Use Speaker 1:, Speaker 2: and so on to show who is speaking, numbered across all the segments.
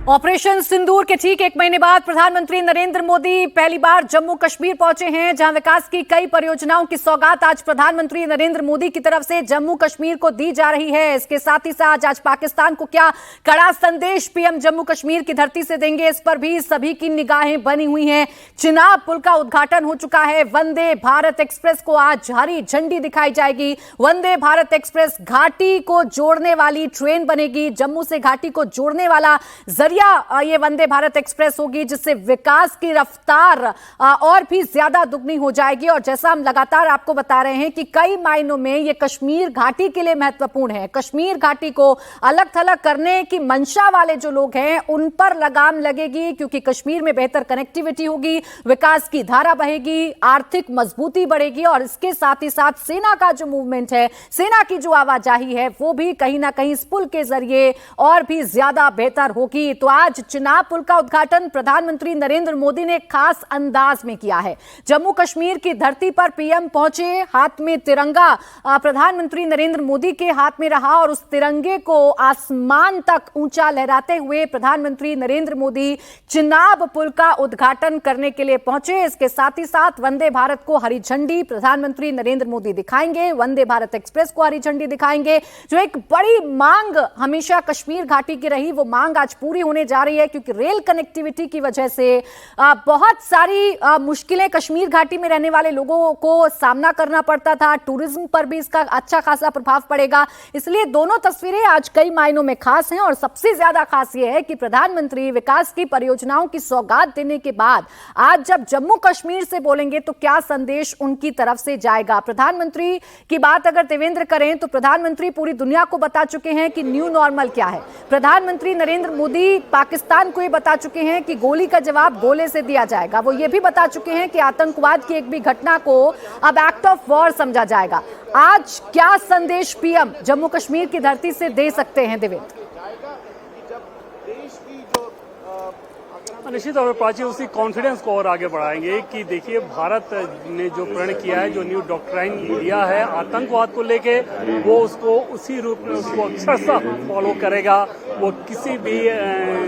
Speaker 1: Operation सिंदूर के ठीक एक महीने बाद प्रधानमंत्री नरेंद्र मोदी पहली बार जम्मू कश्मीर पहुंचे हैं, जहां विकास की कई परियोजनाओं की सौगात आज प्रधानमंत्री नरेंद्र मोदी की तरफ से जम्मू कश्मीर को दी जा रही है। इसके साथ ही साथ आज पाकिस्तान को क्या कड़ा संदेश पीएम जम्मू कश्मीर की धरती से देंगे, इस पर भी सभी की निगाहें बनी हुई हैं। चिनाब पुल का उद्घाटन हो चुका है। वंदे भारत एक्सप्रेस को आज हरी झंडी दिखाई जाएगी। वंदे भारत एक्सप्रेस घाटी को जोड़ने वाली ट्रेन बनेगी। जम्मू से घाटी को जोड़ने वाला ये वंदे भारत एक्सप्रेस होगी, जिससे विकास की रफ्तार और भी ज्यादा दुगनी हो जाएगी। और जैसा हम लगातार आपको बता रहे हैं कि कई मायनों में ये कश्मीर घाटी के लिए महत्वपूर्ण है। कश्मीर घाटी को अलग थलग करने की मंशा वाले जो लोग हैं उन पर लगाम लगेगी, क्योंकि कश्मीर में बेहतर कनेक्टिविटी होगी, विकास की धारा बहेगी, आर्थिक मजबूती बढ़ेगी और इसके साथ ही साथ सेना का जो मूवमेंट है, सेना की जो आवाजाही है, वो भी कहीं ना कहीं इस पुल के जरिए और भी ज्यादा बेहतर होगी। तो आज चिनाब पुल का उद्घाटन प्रधानमंत्री नरेंद्र मोदी ने खास अंदाज में किया है। जम्मू कश्मीर की धरती पर पीएम पहुंचे, हाथ में तिरंगा प्रधानमंत्री नरेंद्र मोदी के हाथ में रहा और उस तिरंगे को आसमान तक ऊंचा लहराते हुए प्रधानमंत्री नरेंद्र मोदी चिनाब पुल का उद्घाटन करने के लिए पहुंचे। इसके साथ ही साथ वंदे भारत को हरी झंडी प्रधानमंत्री नरेंद्र मोदी दिखाएंगे, वंदे भारत एक्सप्रेस को हरी झंडी दिखाएंगे। जो एक बड़ी मांग हमेशा कश्मीर घाटी की रही, वो मांग आज पूरी होने जा रही है, क्योंकि रेल कनेक्टिविटी की वजह से बहुत सारी मुश्किलें कश्मीर घाटी में रहने वाले लोगों को सामना करना पड़ता था। टूरिज्म पर भी इसका अच्छा खासा प्रभाव पड़ेगा। इसलिए दोनों तस्वीरें आज कई मायनों में खास हैं और सबसे ज्यादा खास यह है कि प्रधानमंत्री विकास की परियोजनाओं की सौगात देने के बाद आज जब जम्मू कश्मीर से बोलेंगे तो क्या संदेश उनकी तरफ से जाएगा। प्रधानमंत्री की बात अगर देवेंद्र करें तो प्रधानमंत्री पूरी दुनिया को बता चुके हैं कि न्यू नॉर्मल क्या है। प्रधानमंत्री नरेंद्र मोदी पाकिस्तान को ये बता चुके हैं कि गोली का जवाब गोले से दिया जाएगा। वो ये भी बता चुके हैं कि आतंकवाद की एक भी घटना को अब एक्ट ऑफ वॉर समझा जाएगा। आज क्या संदेश पीएम जम्मू कश्मीर की धरती से दे सकते हैं देवेंद्र?
Speaker 2: निश्चित तौर पर प्राची उसी कॉन्फिडेंस को और आगे बढ़ाएंगे कि देखिए भारत ने जो प्रण किया है, जो न्यू डॉक्ट्राइन लिया है आतंकवाद को लेके, वो उसको उसी रूप में उसको अक्षरशः फॉलो करेगा। वो किसी भी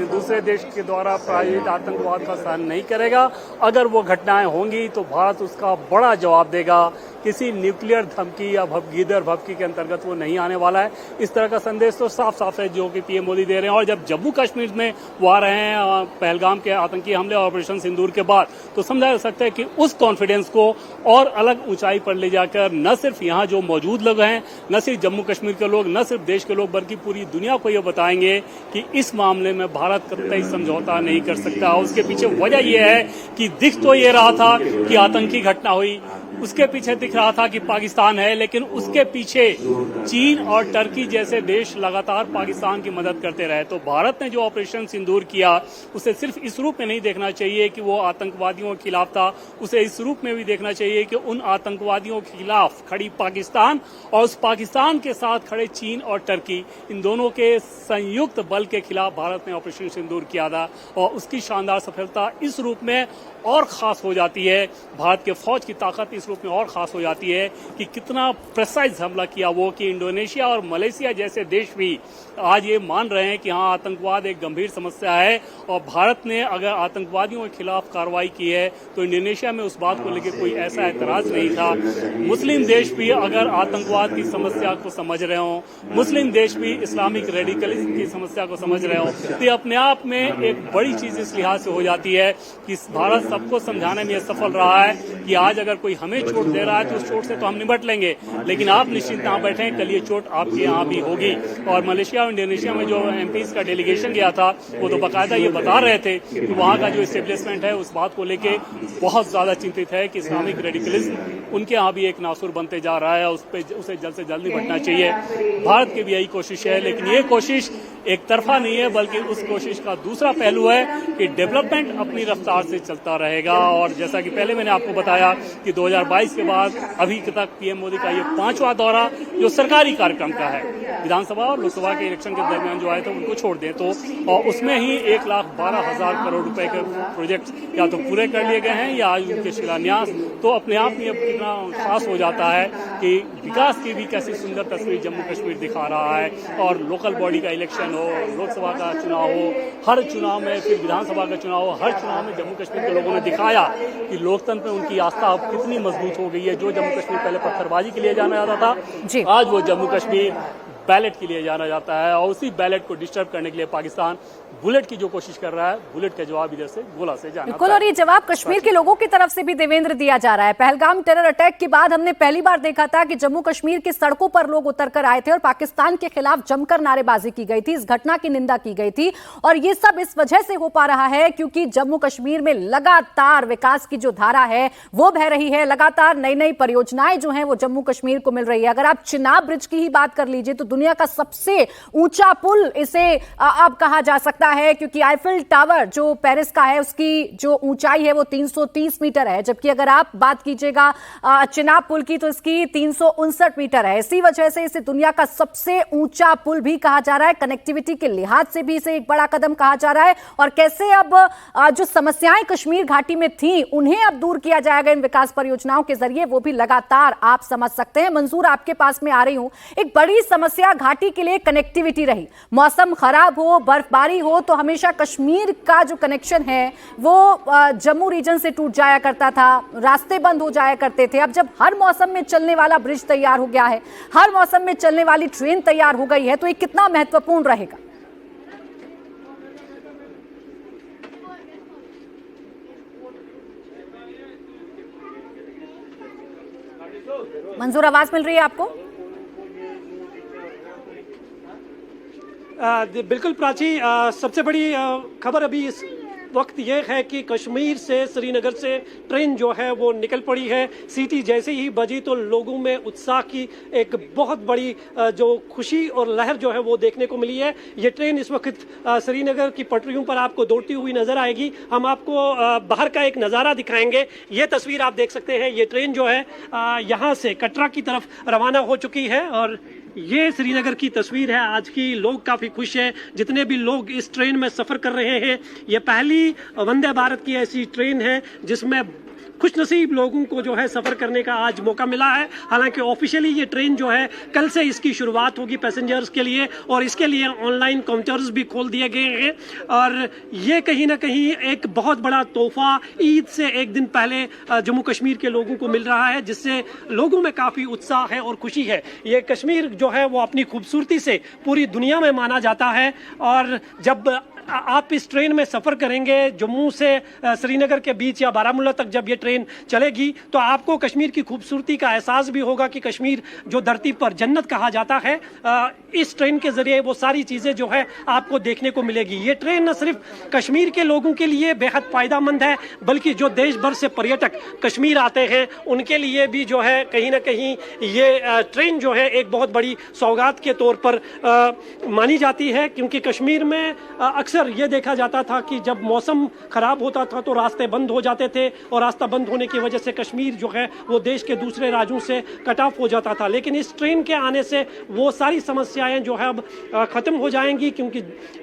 Speaker 2: दूसरे देश के द्वारा प्रायोजित आतंकवाद का सहन नहीं करेगा। अगर वो घटनाएं होंगी तो भारत उसका बड़ा जवाब देगा। किसी न्यूक्लियर धमकी या गीदड़ भभकी के अंतर्गत वो नहीं आने वाला है। इस तरह का संदेश तो साफ साफ है जो कि पीएम मोदी दे रहे हैं। और जब जम्मू कश्मीर में वो आ रहे हैं पहलगाम के आतंकी हमले और ऑपरेशन सिंदूर के बाद, तो समझा जा सकता है कि उस कॉन्फिडेंस को और अलग ऊंचाई पर ले जाकर न सिर्फ यहाँ जो मौजूद लोग हैं, न सिर्फ जम्मू कश्मीर के लोग, न सिर्फ देश के लोग, बल्कि पूरी दुनिया को ये बताएंगे कि इस मामले में भारत कतई समझौता नहीं कर सकता। उसके पीछे वजह यह है कि दिख तो ये रहा था कि आतंकी घटना हुई, उसके पीछे दिख रहा था कि पाकिस्तान है, लेकिन उसके पीछे चीन और टर्की जैसे देश लगातार पाकिस्तान की मदद करते रहे। तो भारत ने जो ऑपरेशन सिंदूर किया उसे सिर्फ इस रूप में नहीं देखना चाहिए कि वो आतंकवादियों के खिलाफ था, उसे इस रूप में भी देखना चाहिए कि उन आतंकवादियों के खिलाफ खड़ी पाकिस्तान और उस पाकिस्तान के साथ खड़े चीन और टर्की, इन दोनों के संयुक्त बल के खिलाफ भारत ने ऑपरेशन सिंदूर किया था। और उसकी शानदार सफलता इस रूप में और खास हो जाती है, भारत के फौज की ताकत इस रूप में और खास हो जाती है कि कितना प्रिसाइज हमला किया वो, कि इंडोनेशिया और मलेशिया जैसे देश भी आज ये मान रहे हैं कि हाँ आतंकवाद एक गंभीर समस्या है और भारत ने अगर आतंकवादियों के खिलाफ कार्रवाई की है तो इंडोनेशिया में उस बात को लेकर कोई ऐसा एतराज नहीं था। मुस्लिम देश भी अगर आतंकवाद की समस्या को समझ रहे हो, मुस्लिम देश भी इस्लामिक रेडिकलिज्म की समस्या को समझ रहे हो, तो ये अपने आप में एक बड़ी चीज इस लिहाज से हो जाती है कि भारत सबको समझाने में सफल रहा है कि आज अगर कोई हमें चोट दे रहा है तो उस चोट से तो हम निपट लेंगे, लेकिन आप निश्चिंत ना बैठें, कल ये चोट आपके यहाँ भी होगी। और मलेशिया और इंडोनेशिया में जो एमपीज का डेलीगेशन गया था वो तो बाकायदा ये बता रहे थे कि वहाँ का जो एस्टेब्लिशमेंट है उस बात को लेके बहुत ज्यादा चिंतित है कि इस्लामिक रेडिकलिज्म उनके यहाँ भी एक नासुर बनते जा रहा है, उसे जल्द से जल्द निपटना चाहिए। भारत की भी यही कोशिश है, लेकिन ये कोशिश एक तरफा नहीं है, बल्कि उस कोशिश का दूसरा पहलू है कि डेवलपमेंट अपनी रफ्तार से चलता रहेगा। और जैसा कि पहले मैंने आपको बताया कि 2022 के बाद अभी तक पीएम मोदी का ये 5वां दौरा जो सरकारी कार्यक्रम का है। विधानसभा और लोकसभा के इलेक्शन के दरमियान जो आए थे उनको छोड़ दें तो उसमें ही 1,12,000 करोड़ रुपए के प्रोजेक्ट या तो पूरे कर लिए गए हैं या आज उनके शिलान्यास। तो अपने आप में अब कितना खास हो जाता है कि विकास की भी कैसी सुंदर तस्वीर जम्मू कश्मीर दिखा रहा है। और लोकल बॉडी का इलेक्शन हो, लोकसभा का चुनाव हो, हर चुनाव में, फिर विधानसभा का चुनाव हो, हर चुनाव में जम्मू कश्मीर के लोगों ने दिखाया कि लोकतंत्र में उनकी आस्था अब कितनी मजबूत हो गई है। जो जम्मू कश्मीर पहले पत्थरबाजी के लिए जाना जाता था, आज वो जम्मू कश्मीर बैलेट के लिए जाना जाता है। और उसी बैलेट को डिस्टर्ब करने के लिए पाकिस्तान बुलेट की जो कोशिश कर रहा है, बुलेट का जवाब इधर से गोला से जाना।
Speaker 1: बिल्कुल, और ये जवाब कश्मीर के लोगों की तरफ से भी देवेंद्र दिया जा रहा है। पहलगाम टेरर अटैक के बाद हमने पहली बार देखा था कि जम्मू कश्मीर की सड़कों पर लोग उतरकर आए थे और पाकिस्तान के खिलाफ जमकर नारेबाजी की गई थी, इस घटना की निंदा की गई थी। और ये सब इस वजह से हो पा रहा है क्योंकि जम्मू कश्मीर में लगातार विकास की जो धारा है वो बह रही है। लगातार नई नई परियोजनाएं जो हैं वो जम्मू कश्मीर को मिल रही है। अगर आप चिनाब ब्रिज की ही बात कर लीजिए तो दुनिया का सबसे ऊंचा पुल इसे अब कहा जा सकता है, क्योंकि आईफिल टावर जो पेरिस का है उसकी जो ऊंचाई है वो 330 मीटर है, जबकि अगर आप बात कीजिएगा चिनाब पुल की तो इसकी 359 मीटर है। इसी वजह से इसे दुनिया का सबसे ऊंचा पुल भी कहा जा रहा है। कनेक्टिविटी के लिहाज से भी इसे एक बड़ा कदम कहा जा रहा है। और कैसे अब जो समस्याएं कश्मीर घाटी में थी उन्हें अब दूर किया जाएगा इन विकास परियोजनाओं के जरिए, वो भी लगातार आप समझ सकते हैं। मंजूर, आपके पास में आ रही हूं। एक बड़ी समस्या घाटी के लिए कनेक्टिविटी रही। मौसम खराब हो, बर्फबारी हो तो हमेशा कश्मीर का जो कनेक्शन है वो जम्मू रीजन से टूट जाया करता था, रास्ते बंद हो जाया करते थे। अब जब हर मौसम में चलने वाला ब्रिज तैयार हो गया है, हर मौसम में चलने वाली ट्रेन तैयार हो गई है, तो ये कितना महत्वपूर्ण रहेगा? मंजूर, आवाज मिल रही है आपको?
Speaker 3: बिल्कुल प्राची, सबसे बड़ी खबर अभी इस वक्त ये है कि कश्मीर से, श्रीनगर से ट्रेन जो है वो निकल पड़ी है। सीटी जैसे ही बजी तो लोगों में उत्साह की एक बहुत बड़ी जो खुशी और लहर जो है वो देखने को मिली है। ये ट्रेन इस वक्त श्रीनगर की पटरियों पर आपको दौड़ती हुई नजर आएगी। हम आपको बाहर का एक नज़ारा दिखाएंगे। ये तस्वीर आप देख सकते हैं, ये ट्रेन जो है यहाँ से कटरा की तरफ रवाना हो चुकी है और ये श्रीनगर की तस्वीर है आज की। लोग काफ़ी खुश हैं, जितने भी लोग इस ट्रेन में सफ़र कर रहे हैं। ये पहली वंदे भारत की ऐसी ट्रेन है जिसमें खुशनसीब लोगों को जो है सफ़र करने का आज मौका मिला है। हालांकि ऑफिशियली ये ट्रेन जो है कल से इसकी शुरुआत होगी पैसेंजर्स के लिए और इसके लिए ऑनलाइन काउंटर्स भी खोल दिए गए हैं। और ये कहीं ना कहीं एक बहुत बड़ा तोहफा ईद से एक दिन पहले जम्मू कश्मीर के लोगों को मिल रहा है, जिससे लोगों में काफ़ी उत्साह है और खुशी है। ये कश्मीर जो है वो अपनी खूबसूरती से पूरी दुनिया में माना जाता है। और जब आप इस ट्रेन में सफ़र करेंगे जम्मू से श्रीनगर के बीच या बारामूला तक, जब ये ट्रेन चलेगी तो आपको कश्मीर की खूबसूरती का एहसास भी होगा कि कश्मीर जो धरती पर जन्नत कहा जाता है, इस ट्रेन के ज़रिए वो सारी चीज़ें जो है आपको देखने को मिलेगी। ये ट्रेन न सिर्फ कश्मीर के लोगों के लिए बेहद फ़ायदेमंद है, बल्कि जो देश भर से पर्यटक कश्मीर आते हैं उनके लिए भी जो है कहीं ना कहीं ये ट्रेन जो है एक बहुत बड़ी सौगात के तौर पर मानी जाती है। क्योंकि कश्मीर में अक्सर ये देखा जाता था कि जब मौसम खराब होता था तो रास्ते बंद हो जाते थे और रास्ता बंद होने की वजह से कश्मीर जो है वो देश के दूसरे राज्यों से कट ऑफ हो जाता था। लेकिन इस ट्रेन के आने से वो सारी समस्याएं जो है अब ख़त्म हो जाएंगी, क्योंकि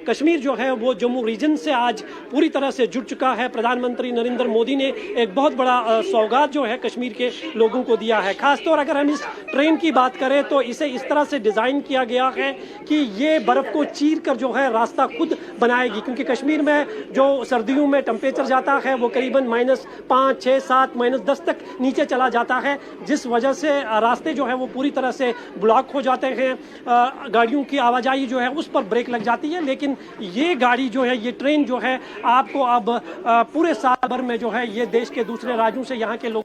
Speaker 3: कश्मीर जो है वो जम्मू रीजन से आज पूरी तरह से जुड़ चुका है। प्रधानमंत्री नरेंद्र मोदी ने एक बहुत बड़ा सौगात जो है कश्मीर के लोगों को दिया है। खासतौर अगर हम इस ट्रेन की बात करें तो इसे इस तरह से डिज़ाइन किया गया है कि ये बर्फ़ को चीर कर जो है रास्ता खुद बनाएगी। क्योंकि कश्मीर में जो सर्दियों में टेम्परेचर जाता है वो करीबन -5, 6, 7, -10 तक नीचे चला जाता है, जिस वजह से रास्ते जो है वो पूरी तरह से ब्लॉक हो जाते हैं। गाड़ियों की आवाजाही जो है उस पर ब्रेक लग जाती है। लेकिन ये गाड़ी जो है, ये ट्रेन जो है आपको अब पूरे साल भर में जो है ये देश के दूसरे राज्यों से यहाँ के लोग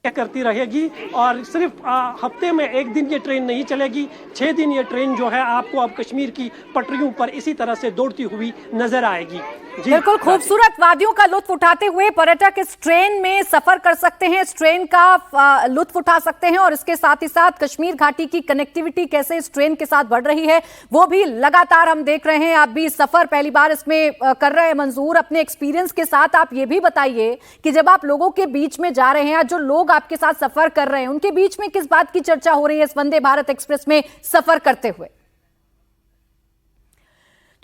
Speaker 3: करती रहेगी। और सिर्फ हफ्ते में एक दिन ये ट्रेन नहीं चलेगी, 6 दिन ये ट्रेन जो है आपको अब कश्मीर की पटरियों पर इसी तरह से दौड़ती हुई नजर आएगी।
Speaker 1: बिल्कुल खूबसूरत वादियों का लुत्फ उठाते हुए पर्यटक इस ट्रेन में सफर कर सकते हैं, इस ट्रेन का लुत्फ उठा सकते हैं और इसके साथ ही साथ कश्मीर घाटी की कनेक्टिविटी कैसे इस ट्रेन के साथ बढ़ रही है वो भी लगातार हम देख रहे हैं। आप भी सफर पहली बार इसमें कर रहे हैं मंजूर, अपने एक्सपीरियंस के साथ आप ये भी बताइए कि जब आप लोगों के बीच में जा रहे हैं या जो लोग आपके साथ सफर कर रहे हैं उनके बीच में किस बात की चर्चा हो रही है इस वंदे भारत एक्सप्रेस में सफर करते हुए।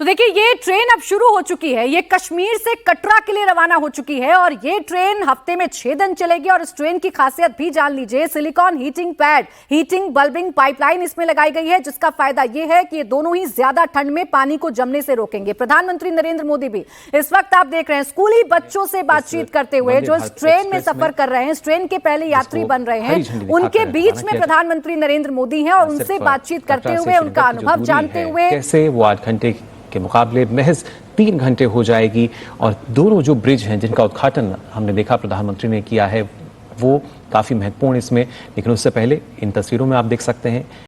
Speaker 1: तो देखिए ये ट्रेन अब शुरू हो चुकी है, ये कश्मीर से कटरा के लिए रवाना हो चुकी है और ये ट्रेन हफ्ते में 6 दिन चलेगी और इस ट्रेन की खासियत भी जान लीजिए। Silicon heating pad, heating bulbing pipeline इसमें लगाई गई है जिसका फायदा ये है कि ये दोनों ही ज्यादा ठंड में पानी को जमने से रोकेंगे। प्रधानमंत्री नरेंद्र मोदी भी इस वक्त आप देख रहे हैं स्कूली बच्चों से बातचीत करते हुए जो इस ट्रेन में सफर कर रहे हैं, इस ट्रेन के पहले यात्री बन रहे हैं, उनके बीच में प्रधानमंत्री नरेंद्र मोदी हैं और उनसे बातचीत करते हुए उनका अनुभव जानते हुए
Speaker 4: कैसे वो 8 घंटे के मुकाबले महज 3 घंटे हो जाएगी। और दोनों जो ब्रिज हैं जिनका उद्घाटन हमने देखा प्रधानमंत्री ने किया है वो काफी महत्वपूर्ण इसमें, लेकिन उससे पहले इन तस्वीरों में आप देख सकते हैं